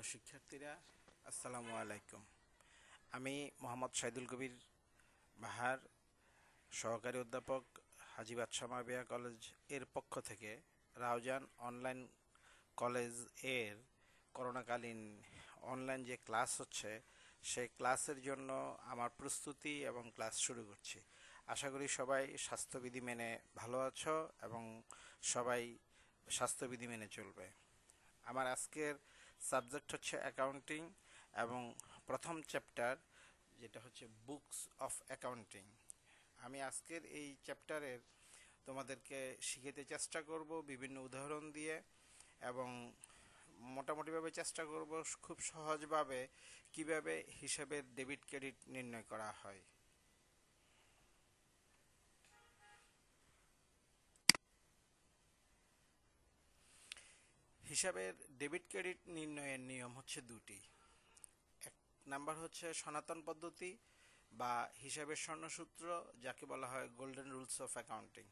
প্রিয় শিক্ষার্থীরা, আসসালামু আলাইকুম। আমি মোহাম্মদ শাহিদুল কবির বাহার, সহকারী অধ্যাপক, হাজী বাদশাহ মারবিয়া কলেজ এর পক্ষ থেকে রাউজান অনলাইন কলেজ এর করোনাকালীন অনলাইন যে ক্লাস হচ্ছে সেই ক্লাসের জন্য আমার প্রস্তুতি এবং ক্লাস শুরু করছি। আশা করি সবাই স্বাস্থ্যবিধি মেনে ভালো আছো এবং সবাই স্বাস্থ্যবিধি মেনে চলবে। আমার আজকের সাবজেক্ট হচ্ছে অ্যাকাউন্টিং এবং প্রথম চ্যাপ্টার যেটা হচ্ছে বুকস অফ অ্যাকাউন্টিং। আমি আজকের এই চ্যাপ্টারের তোমাদেরকে শিখাতে চেষ্টা করব বিভিন্ন উদাহরণ দিয়ে এবং মোটামুটিভাবে চেষ্টা করব খুব সহজভাবে কিভাবে হিসাবের ডেবিট ক্রেডিট নির্ণয় করা হয়। হিসাবের ডেবিট ক্রেডিট নির্ণয়ের নিয়ম হচ্ছে দুটি। এক নাম্বার হচ্ছে সনাতন পদ্ধতি বা হিসাবের স্বর্ণসূত্র, যাকে বলা হয় গোল্ডেন রুলস অফ অ্যাকাউন্টিং।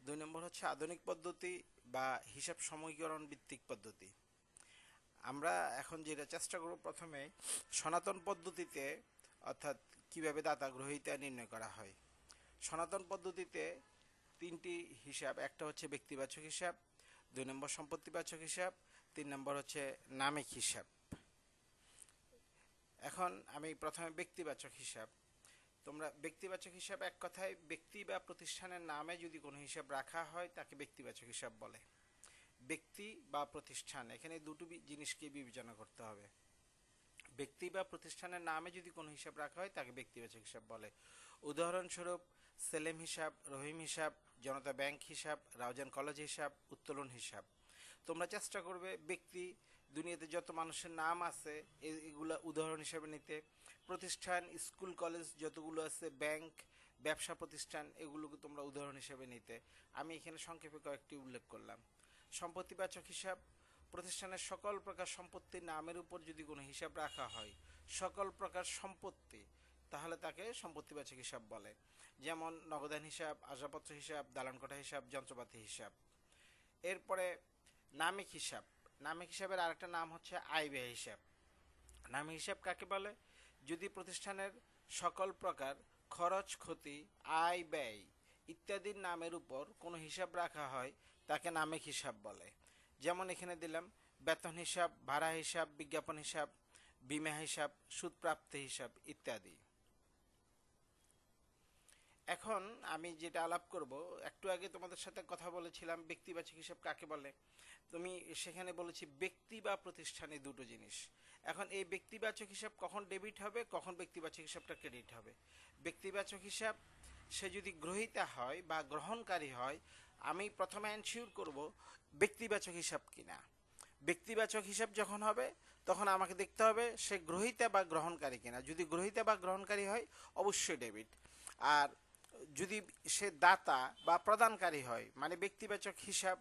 দুই নম্বর হচ্ছে আধুনিক পদ্ধতি বা হিসাব সমীকরণ ভিত্তিক পদ্ধতি। আমরা এখন যেটা চেষ্টা করব প্রথমে সনাতন পদ্ধতিতে, অর্থাৎ কিভাবে দাতা গ্রহীতা নির্ণয় করা হয়। সনাতন পদ্ধতিতে তিনটি হিসাব, একটা হচ্ছে ব্যক্তিবাচক হিসাব, দুই নম্বর সম্পত্তিবাচক হিসাব, তিন নম্বর হচ্ছে নামিক হিসাব। এখন আমি প্রথমে ব্যক্তিবাচক হিসাব। তোমরা ব্যক্তিবাচক হিসাব, এক কথায় ব্যক্তি বা প্রতিষ্ঠানের নামে যদি কোনো হিসাব রাখা হয় তাকে ব্যক্তিবাচক হিসাব বলে। ব্যক্তি বা প্রতিষ্ঠান, এখানে দুটো জিনিসকে বিবেচনা করতে হবে। ব্যক্তি বা প্রতিষ্ঠানের নামে যদি কোনো হিসাব রাখা হয় তাকে ব্যক্তিবাচক হিসাব বলে। উদাহরণস্বরূপ সেলেম হিসাব, রহিম হিসাব, জনতা ব্যাংক হিসাব, রাউজান কলেজ হিসাব, উত্তোলন হিসাব। তোমরা চেষ্টা করবে ব্যক্তি, দুনিয়াতে যত মানুষের নাম আছে এগুলো উদাহরণ হিসাবে নিতে। প্রতিষ্ঠান, স্কুল কলেজ যতগুলো আছে, ব্যাংক, ব্যবসা প্রতিষ্ঠান, এগুলোকে তোমরা উদাহরণ হিসাবে নিতে। আমি এখানে সংক্ষেপে কয়েকটি উল্লেখ করলাম। সম্পত্তিবাচক হিসাব, প্রতিষ্ঠানের সকল প্রকার সম্পত্তির নামের উপর যদি কোনো হিসাব রাখা হয়, সকল প্রকার সম্পত্তি, তাহলে তাকে সম্পত্তিবাচক হিসাব বলে। যেমন নগদান হিসাব, আসবাবপত্র হিসাব, দালানকোঠা হিসাব, যন্ত্রপাতি হিসাব। এরপরে নামিক হিসাব। নামিক হিসাবের আরেকটা নাম হচ্ছে আয় ব্যয় হিসাব। নামিক হিসাব কাকে বলে? যদি প্রতিষ্ঠানের সকল প্রকার খরচ, ক্ষতি, আয়, ব্যয় ইত্যাদির নামের উপর কোনো হিসাব রাখা হয় তাকে নামিক হিসাব বলে। যেমন এখানে দিলাম বেতন হিসাব, ভাড়া হিসাব, বিজ্ঞাপন হিসাব, বীমা হিসাব, সুদপ্রাপ্তি হিসাব ইত্যাদি। এখন আমি যেটা আলাপ করব, একটু আগে তোমাদের সাথে কথা বলেছিলাম ব্যক্তিবাচক হিসাব কাকে বলে। তুমি সেখানে বলেছি ব্যক্তি বা প্রতিষ্ঠানে দুটো জিনিস। এখন এই ব্যক্তিবাচক হিসাব কখন ডেবিট হবে, কখন ব্যক্তিবাচক হিসাবটা ক্রেডিট হবে। ব্যক্তিবাচক হিসাব সে যদি গ্রহীতা হয় বা গ্রহণকারী হয়, আমি প্রথমে এনশিওর করব ব্যক্তিবাচক হিসাব কিনা। ব্যক্তিবাচক হিসাব যখন হবে তখন আমাকে দেখতে হবে সে গ্রহীতা বা গ্রহণকারী কিনা। যদি গ্রহীতা বা গ্রহণকারী হয় অবশ্যই ডেবিট। আর যদি সে দাতা বা প্রদানকারী হয়, মানে ব্যক্তিবাচক হিসাব,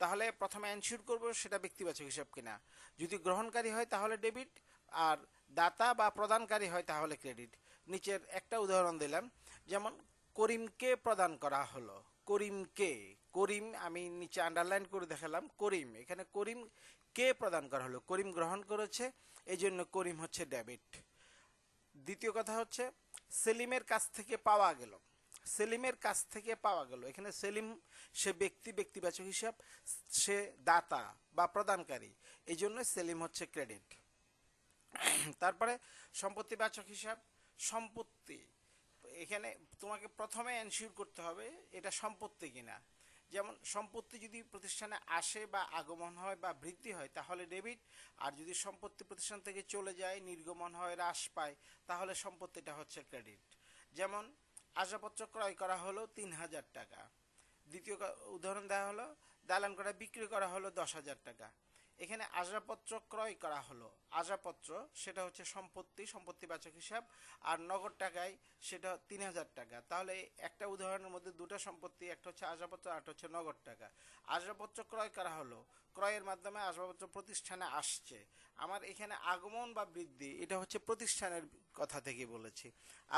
তাহলে প্রথমে এনশিওর করব সেটা ব্যক্তিবাচক হিসাব কিনা। যদি গ্রহণকারী হয় তাহলে ডেবিট, আর দাতা বা প্রদানকারী হয় তাহলে ক্রেডিট। নিচের একটা উদাহরণ দিলাম, যেমন করিমকে প্রদান করা হলো। করিমকে, করিম আমি নিচে আন্ডারলাইন করে দেখালাম করিম, এখানে করিম কে প্রদান করা হলো, করিম গ্রহণ করেছে, এই জন্য করিম হচ্ছে ডেবিট। দ্বিতীয় কথা হচ্ছে সেলিমের কাছ থেকে পাওয়া গেল। সেলিমের কাছ থেকে পাওয়া গেল, এখানে সেলিম সে ব্যক্তি, ব্যক্তিবাচক হিসাব, সে দাতা বা প্রদানকারী, এই জন্য সেলিম হচ্ছে ক্রেডিট। তারপরে সম্পত্তিবাচক হিসাব, সম্পত্তি, এখানে তোমাকে প্রথমে এনশিওর করতে হবে এটা সম্পত্তি কিনা। যেমন সম্পত্তি যদি প্রতিষ্ঠানে আসে বা আগমন হয় বা বৃদ্ধি হয় তাহলে ডেবিট, আর যদি সম্পত্তি প্রতিষ্ঠান থেকে চলে যায়, নির্গমন হয়, হ্রাস পায়, তাহলে সম্পত্তিটা হচ্ছে ক্রেডিট। যেমন আসবাবপত্র ক্রয় করা হলো ৩,০০০ টাকা। দ্বিতীয় উদাহরণ দেওয়া হলো দালান করা বিক্রি করা হলো ১০,০০০ টাকা। এখানে আসবাবপত্র ক্রয় করা হলো, আসবাবপত্র সেটা হচ্ছে সম্পত্তি, সম্পত্তিবাচক হিসাব, আর নগদ টাকায় সেটা ৩,০০০ টাকা। তাহলে একটা উদাহরণের মধ্যে দুটো সম্পত্তি, একটা হচ্ছে আসবাবপত্র আর একটা হচ্ছে নগদ টাকা। আসবাবপত্র ক্রয় করা হলো, ক্রয়ের মাধ্যমে আসবাবপত্র প্রতিষ্ঠানে আসছে। আমার এখানে আগমন বা বৃদ্ধি এটা হচ্ছে প্রতিষ্ঠানের কথা থেকে বলেছি।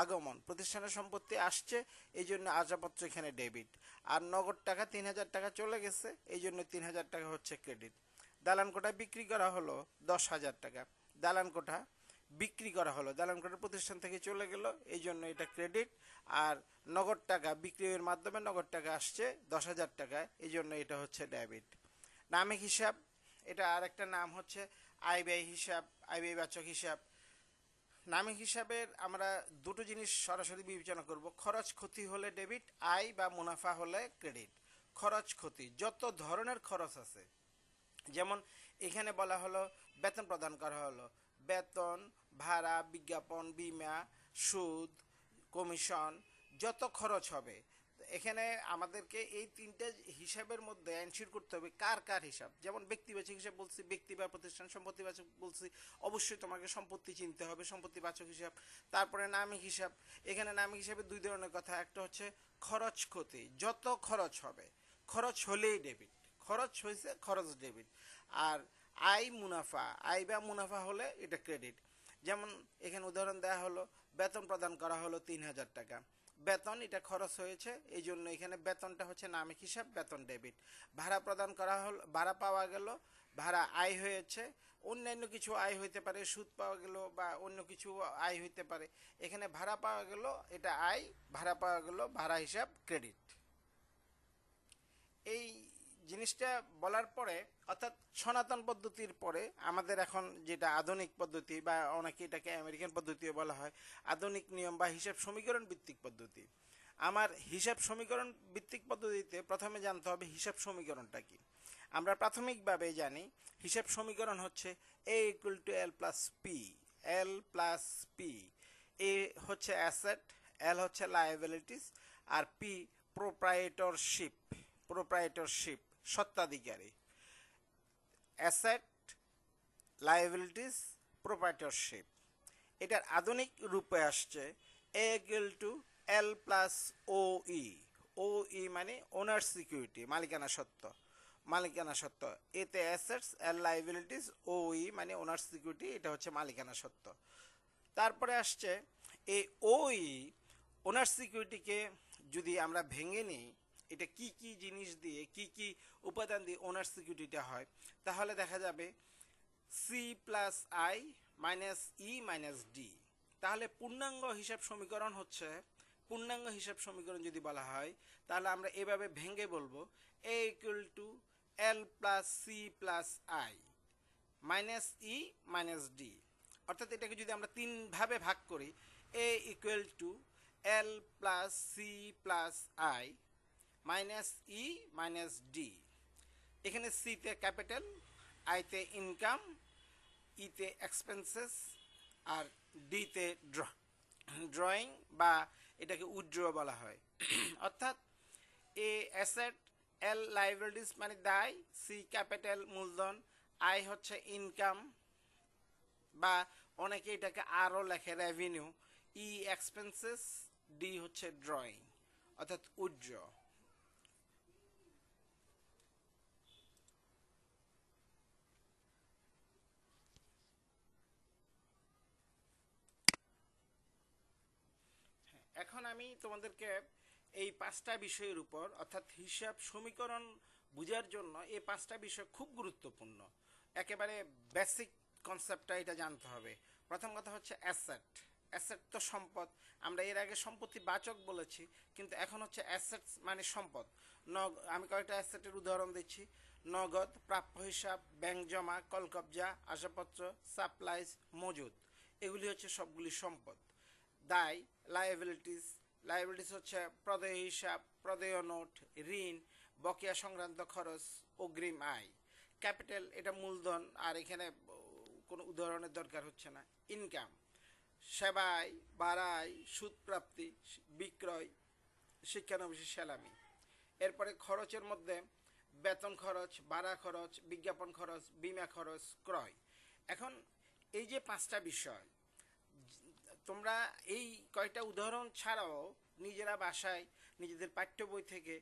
আগমন, প্রতিষ্ঠানের সম্পত্তি আসছে, এই জন্য আসবাবপত্র এখানে ডেবিট, আর নগদ টাকা ৩,০০০ টাকা চলে গেছে, এই জন্য ৩,০০০ টাকা হচ্ছে ক্রেডিট। দালান কোঠা বিক্রি করা হলো 10,000 টাকা, দালান কোঠা বিক্রি করা হলো, দালান কোঠা প্রতিষ্ঠান থেকে চলে গেল, এই জন্য এটা ক্রেডিট। আর নগদ টাকা বিক্রির মাধ্যমে নগদ টাকা আসছে 10,000 টাকা, এই জন্য এটা হচ্ছে ডেবিট। নামিক হিসাব, এটা আর একটা নাম হচ্ছে আয় ব্যয় হিসাব, আয় ব্যয় বাচক হিসাব। নামিক হিসাবের আমরা দুটো জিনিস সরাসরি বিবেচনা করব, খরচ ক্ষতি হলে ডেবিট, আয় বা মুনাফা হলে ক্রেডিট। খরচ ক্ষতি, যত ধরনের খরচ আছে, যেমন এখানে বলা হলো বেতন প্রদান করা হলো, বেতন, ভাড়া, বিজ্ঞাপন, বিমা, সুদ, কমিশন, যত খরচ হবে এখানে আমাদেরকে এই তিনটে হিসাবের মধ্যে এনশিওর করতে হবে কার কার হিসাব। যেমন ব্যক্তিবাচক হিসাব বলছি, ব্যক্তি বা প্রতিষ্ঠান। সম্পত্তিবাচক বলছি, অবশ্যই তোমাকে সম্পত্তি চিনতে হবে, সম্পত্তিবাচক হিসাব। তারপরে নামিক হিসাব, এখানে নামিক হিসাবে দুই ধরনের কথা, একটা হচ্ছে খরচ ক্ষতি, যত খরচ হবে, খরচ হলেই ডেবিট, খরচ হয়েছে খরচ ডেবিট। আর আয় মুনাফা, আয় বা মুনাফা হলে এটা ক্রেডিট। যেমন এখানে উদাহরণ দেওয়া হলো, বেতন প্রদান করা হলো 3,000 টাকা, বেতন এটা খরচ হয়েছে, এই জন্য এখানে বেতনটা হচ্ছে নামিক হিসাব, বেতন ডেবিট। ভাড়া প্রদান করা হলো, ভাড়া পাওয়া গেল, ভাড়া আয় হয়েছে, অন্যান্য কিছু আয় হইতে পারে, সুদ পাওয়া গেল বা অন্য কিছু আয় হইতে পারে, এখানে ভাড়া পাওয়া গেল, এটা আয়, ভাড়া পাওয়া গেল, ভাড়া হিসাব ক্রেডিট। এই জিনিসটা বলার পরে, অর্থাৎ সনাতন পদ্ধতির পরে আমাদের এখন যেটা আধুনিক পদ্ধতি, বা অনেকে এটাকে আমেরিকান পদ্ধতিও বলা হয়, আধুনিক নিয়ম বা হিসাব সমীকরণ ভিত্তিক পদ্ধতি। আমার হিসাব সমীকরণ ভিত্তিক পদ্ধতিতে প্রথমে জানতে হবে হিসাব সমীকরণটা কি। আমরা প্রাথমিকভাবে জানি হিসাব সমীকরণ হচ্ছে A equal to L plus P, L plus P. A হচ্ছে অ্যাসেট, এল হচ্ছে লায়াবিলিটিস, আর পি প্রোপ্রাইটরশিপ, প্রোপ্রাইটরশিপ সত্ত্বাধিকারী। Asset, liabilities, proprietorship. এটার আধুনিক রূপে আসছে A equal to L plus O E. O E মানে ওনার সিকিউরিটি, মালিকানা সত্ত্ব, মালিকানা সত্ত্ব। এতে অ্যাসেটস, এল লায়াবিলিটিস, ও ই মানে ওনার সিকিউরিটি, এটা হচ্ছে মালিকানা সত্ত্ব। তারপরে আসছে এই ও ই, ওনার সিকিউরিটিকে যদি আমরা ভেঙে নিই, এটা কি কি জিনিস দিয়ে, কি কি উপাদান দিয়ে ওনার সিকিউরিটিটা হয়, তাহলে দেখা যাবে C plus I minus E minus D. তাহলে পূর্ণাঙ্গ হিসাব সমীকরণ হচ্ছে, পূর্ণাঙ্গ হিসাব সমীকরণ যদি বলা হয়, তাহলে আমরা এভাবে ভেঙে বলবো A equal to L plus C plus I minus E minus D. অর্থাৎ এটাকে যদি আমরা তিন ভাবে ভাগ করি, A equal to L plus C plus I minus E minus D. এখানে সিতে ক্যাপিটাল, আইতে ইনকাম, ইতে এক্সপেন্সেস, আর ডিতে ড্রয়িং বা এটাকে উইথড্র বলা হয়। অর্থাৎ এ অ্যাসেট, এল লাইবিলিটিস মানে দায়, সি ক্যাপিটাল মূলধন, আই হচ্ছে ইনকাম বা অনেকে এটাকে আরও লেখে রেভিনিউ, ই এক্সপেন্সেস, ডি হচ্ছে ড্রয়িং অর্থাৎ উইথড্র। এখন আমি তোমাদেরকে এই পাঁচটা বিষয়ের উপর, অর্থাৎ হিসাব সমীকরণ বোঝার জন্য এই পাঁচটা বিষয় খুব গুরুত্বপূর্ণ। একেবারে বেসিক কনসেপ্টটা এটা জানতে হবে। প্রথম কথা হচ্ছে অ্যাসেট। অ্যাসেট তো সম্পদ, আমরা এর আগে সম্পত্তি বাচক বলেছি, কিন্তু এখন হচ্ছে অ্যাসেটস মানে সম্পদ। আমি কয়েকটা অ্যাসেটের উদাহরণ দিচ্ছি। নগদ, প্রাপ্য হিসাব, ব্যাংক জমা, কলকবজা, আসবাবপত্র, সাপ্লাইজ, মজুদ, এগুলি হচ্ছে সবগুলি সম্পদ। দায়, লায়াবিলিটিস, লায়াবিলিটিস হচ্ছে প্রদেয় হিসাব, প্রদেয় নোট, ঋণ, বকেয়া সংক্রান্ত খরচ, অগ্রিম আয়। ক্যাপিটাল এটা মূলধন, আর এখানে কোনো উদাহরণের দরকার হচ্ছে না। ইনকাম, সেবায়, বাড়াই, সুদ প্রাপ্তি, বিক্রয়, শিক্ষানবিশের সেলামি। এরপরে খরচের মধ্যে বেতন খরচ, ভাড়া খরচ, বিজ্ঞাপন খরচ, বিমা খরচ, ক্রয়। এখন এই যে পাঁচটা বিষয়, তোমরা এই কয়টা উদাহরণ ছাড়াও নিজেরা বাসায় নিজেদের পাঠ্য বই থেকে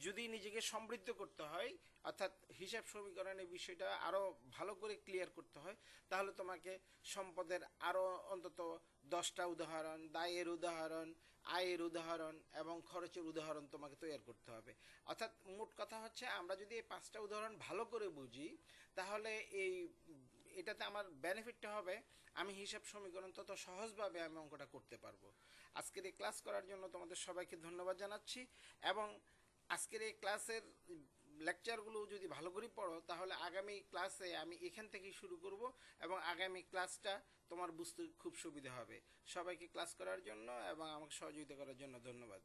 যদি নিজেকে সমৃদ্ধ করতে হয়, অর্থাৎ হিসাব সমীকরণের বিষয়টা আরও ভালো করে ক্লিয়ার করতে হয়, তাহলে তোমাকে সম্পদের আরও অন্তত 10টা উদাহরণ, দায়ের উদাহরণ, আয়ের উদাহরণ এবং খরচের উদাহরণ তোমাকে তৈরি করতে হবে। অর্থাৎ মোট কথা হচ্ছে, আমরা যদি এই 5টা উদাহরণ ভালো করে বুঝি, তাহলে এটাতে আমার বেনিফিটটা হবে, আমি হিসাব সমীকরণ তত সহজভাবে আমি অঙ্কটা করতে পারবো। আজকের এই ক্লাস করার জন্য তোমাদের সবাইকে ধন্যবাদ জানাচ্ছি, এবং আজকের এই ক্লাসের লেকচারগুলো যদি ভালো করে পড়ো, তাহলে আগামী ক্লাসে আমি এখান থেকেই শুরু করব, এবং আগামী ক্লাসটা তোমার বুঝতে খুব সুবিধা হবে। সবাইকে ক্লাস করার জন্য এবং আমাকে সহযোগিতা করার জন্য ধন্যবাদ।